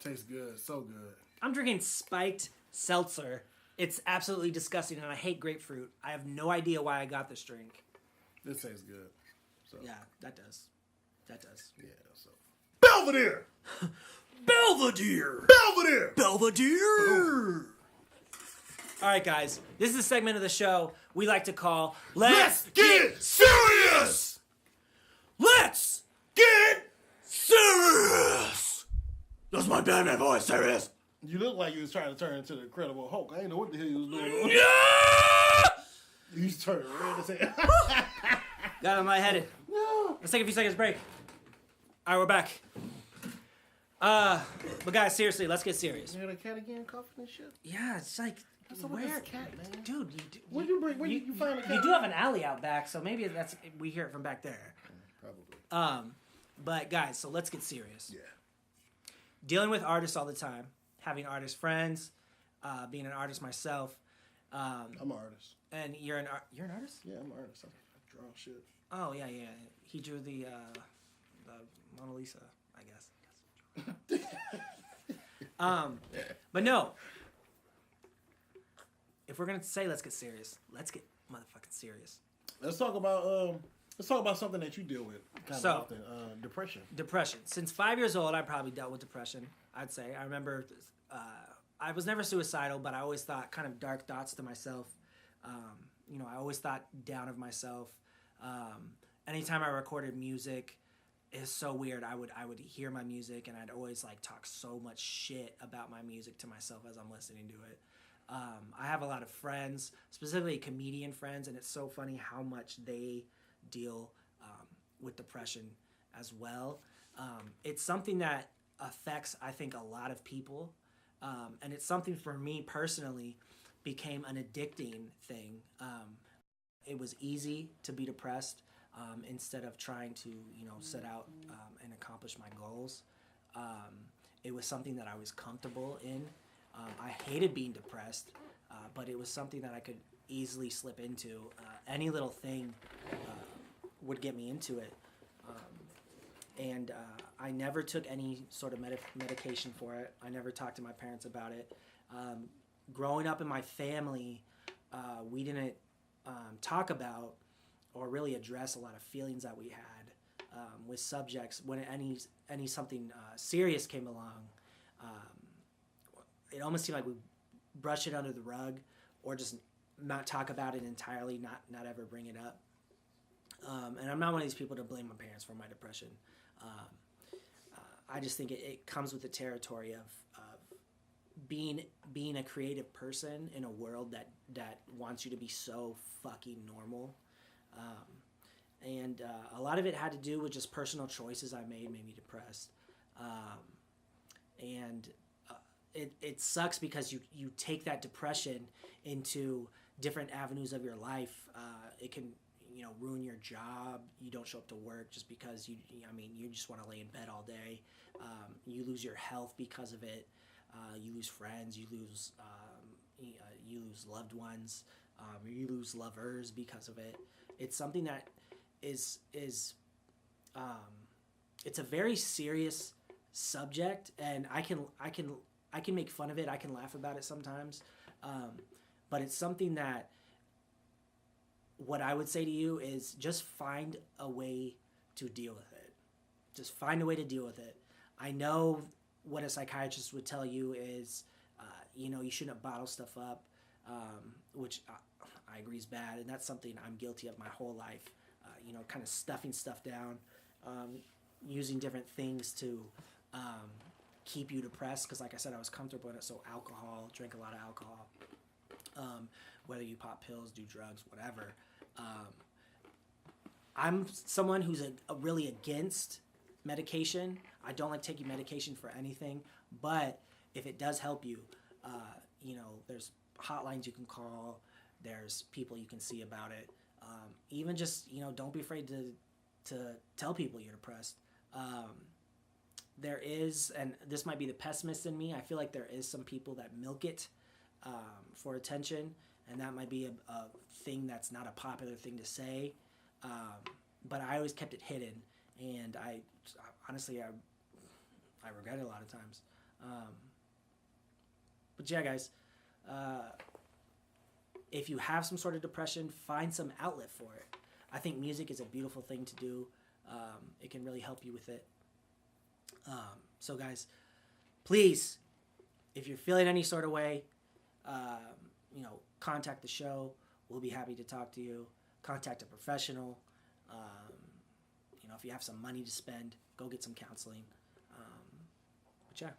Tastes good. So good. I'm drinking spiked seltzer. It's absolutely disgusting, and I hate grapefruit. I have no idea why I got this drink. This tastes good. So Yeah, that does. That does. yeah, so. Belvedere! Belvedere! Belvedere! Belvedere! All right, guys. This is a segment of the show we like to call Let's get serious! Let's Get serious. That's my Batman voice. Serious. You look like you was trying to turn into the Incredible Hulk. I didn't know what the hell you was doing. Yeah! You just turned red as hell. Got him lightheaded. No. Let's take a few seconds break. All right, we're back. But guys, seriously, let's get serious. You hear the cat again coughing and shit? Yeah, it's like, What's up where, with this cat, man? dude? You do, Where'd you bring? Where you find the cat? you do have an alley out back, so maybe that's we hear it from back there. Probably. But guys, so let's get serious. Yeah. Dealing with artists all the time, having artist friends, being an artist myself. I'm an artist. And you're an artist? Yeah, I'm an artist. I draw shit. Oh yeah. He drew the Mona Lisa, I guess. But no. If we're gonna say let's get serious, let's get motherfucking serious. Let's talk about something that you deal with kind of often. Depression. Depression. Since 5 years old, I probably dealt with depression. I'd say. I remember. I was never suicidal, but I always thought kind of dark thoughts to myself. I always thought down of myself. Anytime I recorded music, it's so weird. I would hear my music and I'd always like talk so much shit about my music to myself as I'm listening to it. I have a lot of friends, specifically comedian friends, and it's so funny how much they deal with depression as well. It's something that affects, I think, a lot of people, and it's something for me personally became an addicting thing. It was easy to be depressed instead of trying to, set out and accomplish my goals. It was something that I was comfortable in. I hated being depressed, but it was something that I could easily slip into. Any little thing would get me into it. And I never took any sort of medication for it. I never talked to my parents about it. Growing up in my family, we didn't talk about or really address a lot of feelings that we had with subjects. When any something serious came along, it almost seemed like we brush it under the rug or just not talk about it entirely, not ever bring it up. And I'm not one of these people to blame my parents for my depression. I just think it comes with the territory of being a creative person in a world that wants you to be so fucking normal. And a lot of it had to do with just personal choices I made me depressed. And it sucks because you take that depression into different avenues of your life. It can ruin your job. You don't show up to work just because you just want to lay in bed all day. You lose your health because of it. You lose friends. You lose loved ones. You lose lovers because of it. It's something that is it's a very serious subject, and I can make fun of it. I can laugh about it sometimes, but it's something that what I would say to you is just find a way to deal with it. Just find a way to deal with it. I know what a psychiatrist would tell you is, you shouldn't bottle stuff up, which I agree is bad, and that's something I'm guilty of my whole life. Kind of stuffing stuff down, using different things to keep you depressed. Because, like I said, I was comfortable in it. So alcohol, drink a lot of alcohol. Whether you pop pills, do drugs, whatever. I'm someone who's really against medication. I don't like taking medication for anything, but if it does help you, there's hotlines you can call, there's people you can see about it. Even just, don't be afraid to tell people you're depressed. There is, and this might be the pessimist in me, I feel like there is some people that milk it for attention, and that might be a thing that's not a popular thing to say, but I always kept it hidden, and I honestly regret it a lot of times. But yeah, guys, if you have some sort of depression, find some outlet for it. I think music is a beautiful thing to do. It can really help you with it. So guys, please, if you're feeling any sort of way, contact the show. We'll be happy to talk to you. Contact a professional. If you have some money to spend, go get some counseling. But yeah.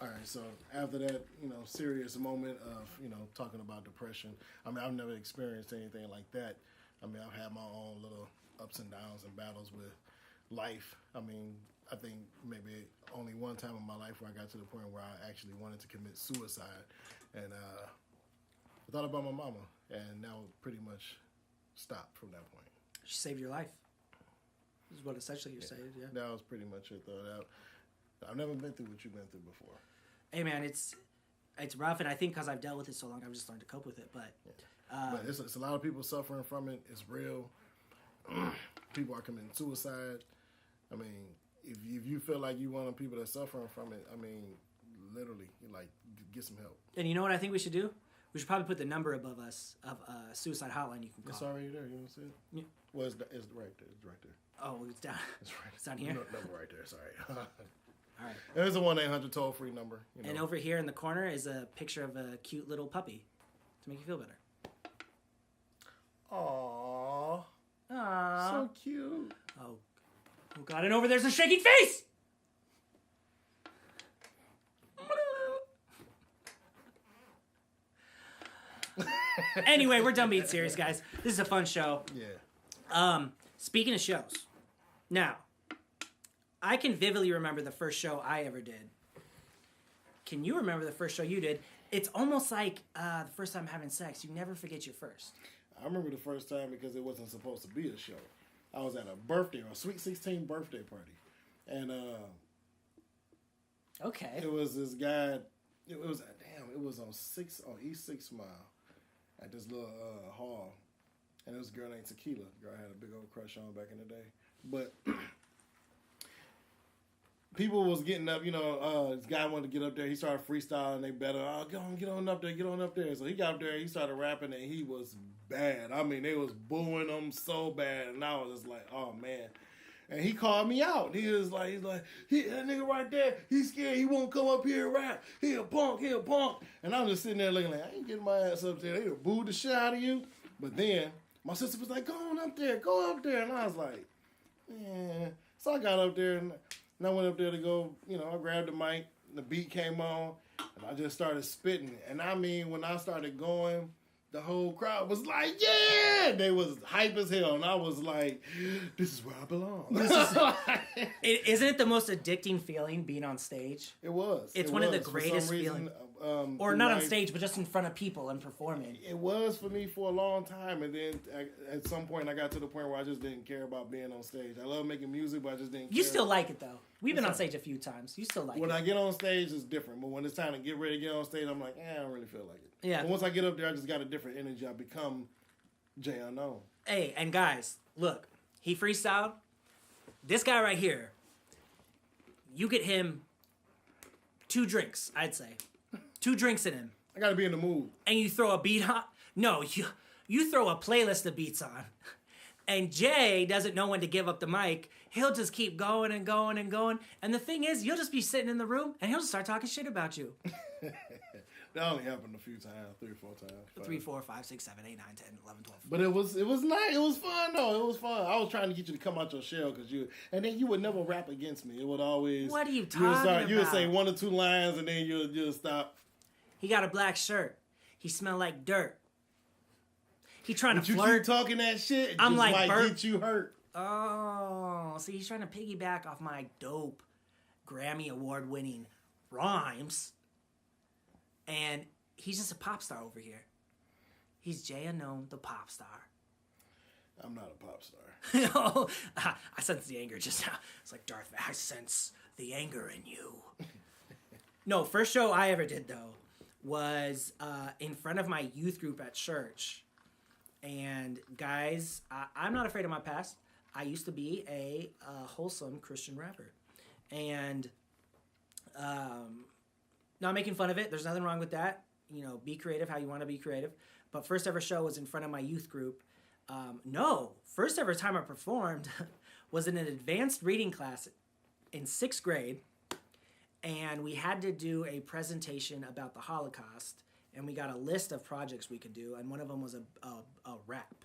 All right, so after that, serious moment of, talking about depression, I've never experienced anything like that. I've had my own little ups and downs and battles with life. I think maybe only one time in my life where I got to the point where I actually wanted to commit suicide. And I thought about my mama, and now pretty much stopped from that point. She saved your life. This is what essentially you're saying, yeah. That was pretty much it, though. I've never been through what you've been through before. Hey, man, it's rough, and I think because I've dealt with it so long, I've just learned to cope with it. But but it's a lot of people suffering from it. It's real. People are committing suicide. If you feel like you one of the people that's suffering from it, literally, get some help. And you know what I think we should do? We should probably put the number above us of a suicide hotline you can call. It's already there. You want to see it? Yeah. Well, it's right there. It's right there. Oh, it's down. It's right. It's down here. No, number right there. Sorry. All right. There's a 1-800 toll-free number. And over here in the corner is a picture of a cute little puppy to make you feel better. Aww. Aww. So cute. Oh, Oh God, and over there's a shaking face! Anyway, we're done being serious, guys. This is a fun show. Yeah. Speaking of shows, now, I can vividly remember the first show I ever did. Can you remember the first show you did? It's almost like the first time having sex. You never forget your first. I remember the first time because it wasn't supposed to be a show. I was at a Sweet 16 birthday party. And Okay. it was this guy, it was on East 6 Mile at this little hall. And it was a girl named Tequila. Girl I had a big old crush on back in the day. But people was getting up, this guy wanted to get up there. He started freestyling. They better, get on up there. So he got up there. He started rapping, and he was bad. I mean, they was booing him so bad, and I was just like, oh man. And he called me out. He was like, that nigga right there, he's scared. He won't come up here and rap. He a punk. And I'm just sitting there looking like, I ain't getting my ass up there. They done booed the shit out of you. But then my sister was like, go up there. And I was like, man. So I got up there, and I went up there to go, I grabbed the mic, the beat came on, and I just started spitting. And I mean, when I started going, the whole crowd was like, yeah! They was hype as hell. And I was like, this is where I belong. Isn't it the most addicting feeling being on stage? It was. It's one of the greatest feelings. Or not on stage, but just in front of people and performing. It was for me for a long time. And then at some point, I got to the point where I just didn't care about being on stage. I love making music, but I just didn't care. You still like it, though. We've been on stage a few times. You still like it. When I get on stage, it's different. But when it's time to get ready to get on stage, I'm like, I don't really feel like it. Yeah. But once I get up there, I just got a different energy. I become J.Unknown. Hey, and guys, look. He freestyled. This guy right here, you get him 2 drinks, I'd say. 2 drinks in him. I gotta be in the mood. And you throw a beat on. No, you throw a playlist of beats on. And Jay doesn't know when to give up the mic. He'll just keep going and going and going. And the thing is, you'll just be sitting in the room and he'll just start talking shit about you. That only happened a few times, 3 or 4 times. 3, 4, 5, 6, 7, 8, 9, 10, 11, 12. But it was nice. It was fun though. It was fun. I was trying to get you to come out your shell and then you would never rap against me. It would always. What are you talking about? You would say 1 or 2 lines and then you'll stop. He got a black shirt. He smelled like dirt. He trying to you flirt. Keep talking that shit. I'm just like might get you hurt. Oh, see, he's trying to piggyback off my dope Grammy award-winning rhymes, and he's just a pop star over here. He's J.Unknown, the pop star. I'm not a pop star. No, I sense the anger just now. It's like Darth Vader. I sense the anger in you. No, first show I ever did though was in front of my youth group at church. And guys, I'm not afraid of my past. I used to be a wholesome Christian rapper. And not making fun of it. There's nothing wrong with that. Be creative how you want to be creative. But first ever show was in front of my youth group. First ever time I performed was in an advanced reading class in 6th grade. And we had to do a presentation about the Holocaust. And we got a list of projects we could do, and one of them was a rap.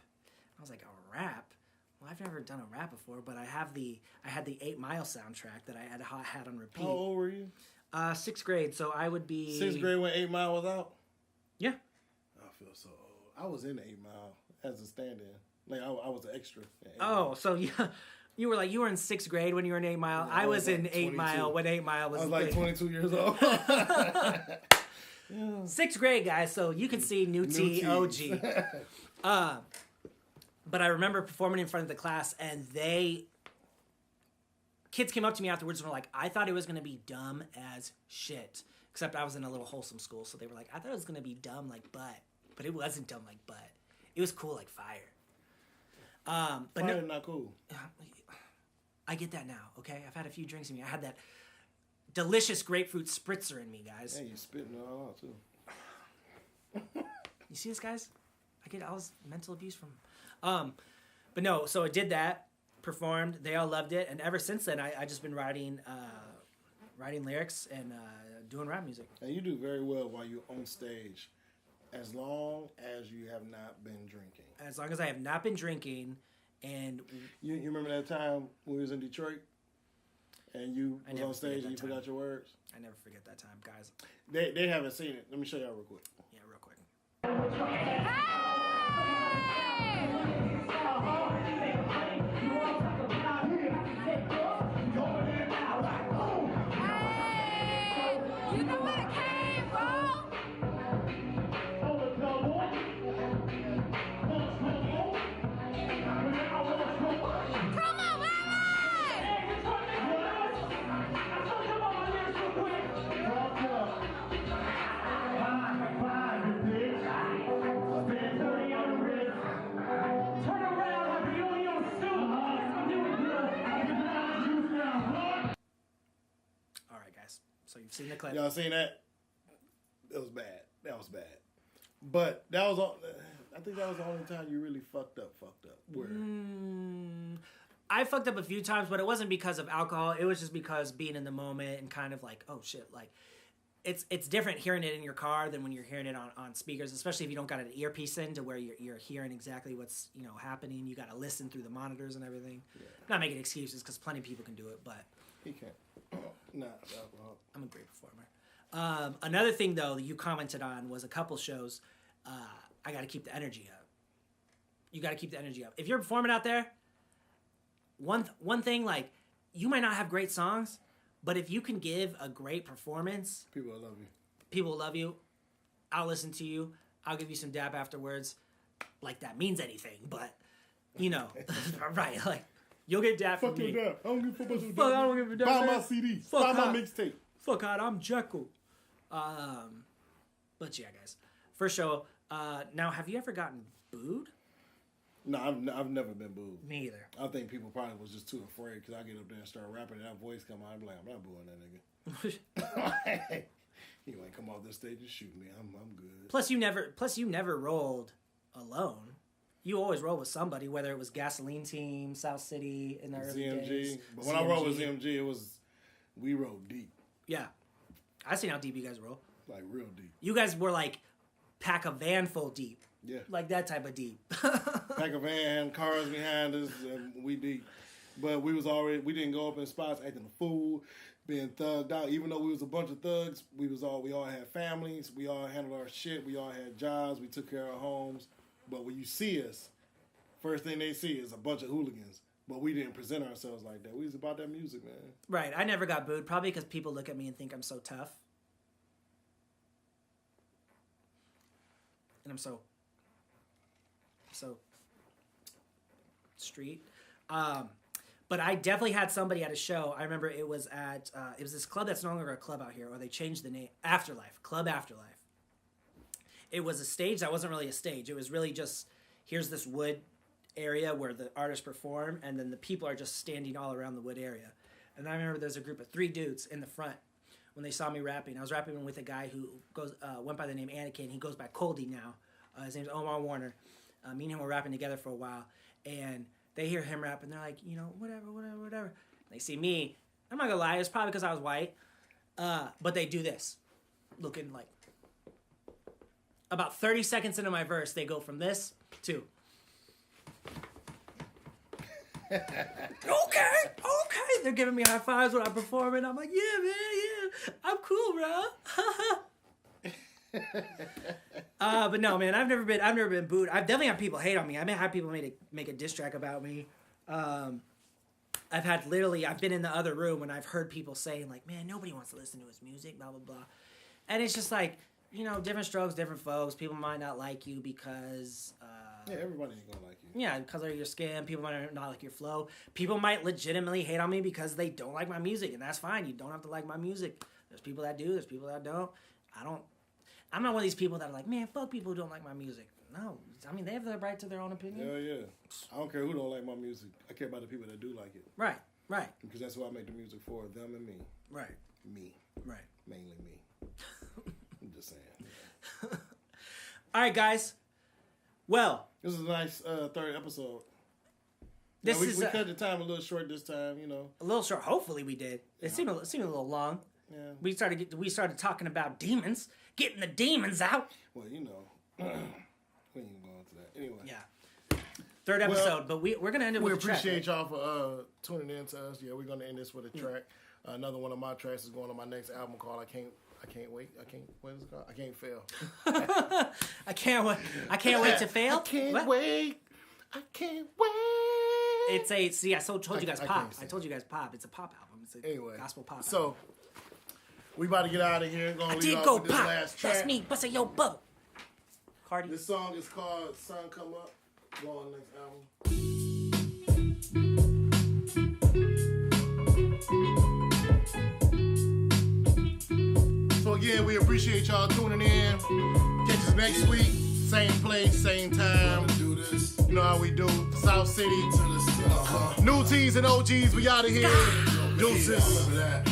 I was like, a rap? Well, I've never done a rap before, but I had the 8 Mile soundtrack that I had on repeat. How old were you? 6th grade, so I would be 6th grade when 8 Mile was out. Yeah. I feel so old. I was in 8 Mile as a stand-in. Like I was an extra. So you were in 6th grade when you were in 8 Mile. Yeah, I was in 8 Mile when 8 Mile was. I was like 22 years old. Yeah. 6th grade, guys, so you can see New T OG. But I remember performing in front of the class, and kids came up to me afterwards and were like, I thought it was going to be dumb as shit. Except I was in a little wholesome school, so they were like, I thought it was going to be dumb like butt. But it wasn't dumb like butt. It was cool like fire. But fire not cool. I get that now, okay? I've had a few drinks in me. I had that delicious grapefruit spritzer in me, guys. Hey, you're spitting it all out, too. You see this, guys? I get all this mental abuse from... But no, so I did that, performed, they all loved it, and ever since then, I just been writing lyrics and doing rap music. And you do very well while you're on stage, as long as you have not been drinking. As long as I have not been drinking, And You remember that time when we was in Detroit and you was never on stage forget and you that time. forgot your words? I never forget that time, guys. They haven't seen it. Let me show y'all real quick. Yeah, real quick. You know where it came from? Come on, All right, guys. So you've seen the clip. Y'all seen that? That was bad. That was bad. But that was all. I think that was the only time you really fucked up. Where? I fucked up a few times, but it wasn't because of alcohol. It was just because being in the moment and kind of like, oh shit, like it's different hearing it in your car than when you're hearing it on speakers, especially if you don't got an earpiece in to where you're hearing exactly what's happening. You got to listen through the monitors and everything. Yeah. Not making excuses because plenty of people can do it, but He can't. Nah, alcohol. I'm a great performer. Another thing though that you commented on was a couple shows. I got to keep the energy up. You got to keep the energy up. If you're performing out there, one thing, like, you might not have great songs, but if you can give a great performance, People will love you. people will love you. I'll listen to you. I'll give you some dap afterwards. Like that means anything, but right? Like you'll get dap from Fuck me. your dap. I don't give a fuck about your Fuck, dap. I don't give a dap. Buy man. my CD. Fuck Buy my out. mixtape. Fuck out. I'm Jekyll. But yeah, guys. First show. Now, have you ever gotten booed? No, I've never been booed. Me either. I think people probably was just too afraid because I get up there and start rapping and that voice come out. I'm like, I'm not booing that nigga. You ain't come off this stage and shoot me. I'm good. Plus, you never rolled alone. You always rolled with somebody, whether it was Gasoline Team, South City in the early ZMG. days. But when I rolled with ZMG, we rolled deep. Yeah. I seen how deep you guys roll. Like real deep. You guys were like pack a van full deep. Yeah. Like that type of deep. Pack a van, cars behind us, and we deep. But we didn't go up in spots acting a fool, being thugged out. Even though we was a bunch of thugs, we all had families, we all handled our shit, we all had jobs, we took care of our homes. But when you see us, first thing they see is a bunch of hooligans. But we didn't present ourselves like that. We was about that music, man. Right. I never got booed, probably because people look at me and think I'm so tough. And I'm so street. But I definitely had somebody at a show. I remember it was at it was this club that's no longer a club out here, or they changed the name. Afterlife. Club Afterlife. It was a stage that wasn't really a stage. It was really just, here's this wood area where the artists perform, and then the people are just standing all around the wood area. And I remember there's a group of 3 dudes in the front when they saw me rapping. I was rapping with a guy who went by the name Anakin. He goes by Coldy now. His name's Omar Warner. Me and him were rapping together for a while. And they hear him rap, and they're like, whatever. They see me. I'm not going to lie. It's probably because I was white. But they do this. Looking like... About 30 seconds into my verse, they go from this to... Okay. They're giving me high fives when I'm performing. I'm like, yeah, man, yeah. I'm cool, bro. But no, man, I've never been booed. I've definitely had people hate on me. I've had people make a diss track about me. I've been in the other room and I've heard people saying like, man, nobody wants to listen to his music, blah, blah, blah. And it's just like, different strokes, different folks. People might not like you because... yeah, everybody ain't gonna like you. Yeah, because of your skin. People might not like your flow. People might legitimately hate on me because they don't like my music, and that's fine. You don't have to like my music. There's people that do. There's people that don't. I'm not one of these people that are like, man, fuck people who don't like my music. No. I mean, they have the right to their own opinion. Hell yeah. I don't care who don't like my music. I care about the people that do like it. Right. Because that's who I make the music for, them and me. Right. Me. Right. Mainly me. I'm just saying. All right, guys. Well, this is a nice third episode. We cut the time a little short this time, A little short. Hopefully, we did. It seemed a little long. Yeah. We started talking about demons, getting the demons out. Well, we ain't even going into that. Anyway. Yeah. Third episode, but we're gonna end it We with a track. appreciate y'all for tuning in to us. Yeah, we're gonna end this with a track. Another one of my tracks is going on my next album called I Can't Wait. What is it called? I Can't Fail. I can't wait to fail. I can't wait. I can't wait. I told you guys pop. can't I told you guys pop. It's a pop album. It's a Anyway, gospel pop. So album. we about to get out of here. Gonna I leave did off go with this pop. last track. That's me. Bustin' your boat. Cardi. This song is called "Sun Come Up." Go on next album. So again, we appreciate y'all tuning in. Catch us next week, same place, same time. You know how we do. South City. New T's and OGs, we out of here. Deuces. I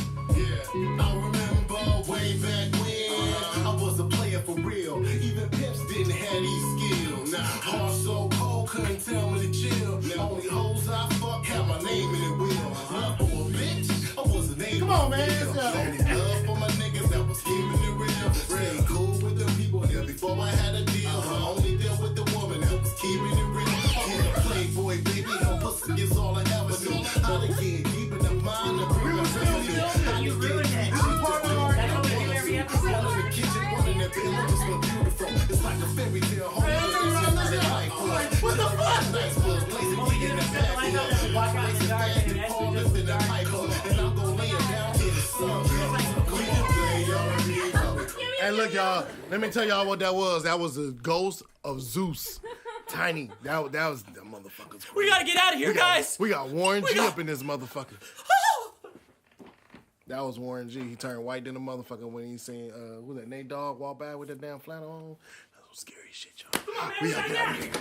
remember way back when I was a player for real. Even pimps didn't have these skills. Now heart so cold, couldn't tell me to chill. Only hoes I fuck had my name in the wheel. Love for a bitch, I was a name. Come on, man. Only love for my niggas that was keeping it real. Staying cool with the people here before I had a deal. I only dealt with the woman that was keeping it real. I was a playboy, baby. Her pussy is all I ever knew. How to get deep in the mind and bring my family. How to get deep. One in the kitchen, one in the bedroom, just look beautiful. It's like a fairy tale. What the fuck? Nice was blazing in the back. And I'm gonna lay it down to the sun. Hey, look, y'all. Let me tell y'all what that was. That was the ghost of Zeus. Tiny. That was the motherfuckers. We gotta get out of here, guys. We got Warren G up in this motherfucker. That was Warren G. He turned white in the motherfucker when he seen who that Nate Dogg walk by with that damn flannel on. That was scary shit, y'all. We gotta get out of here.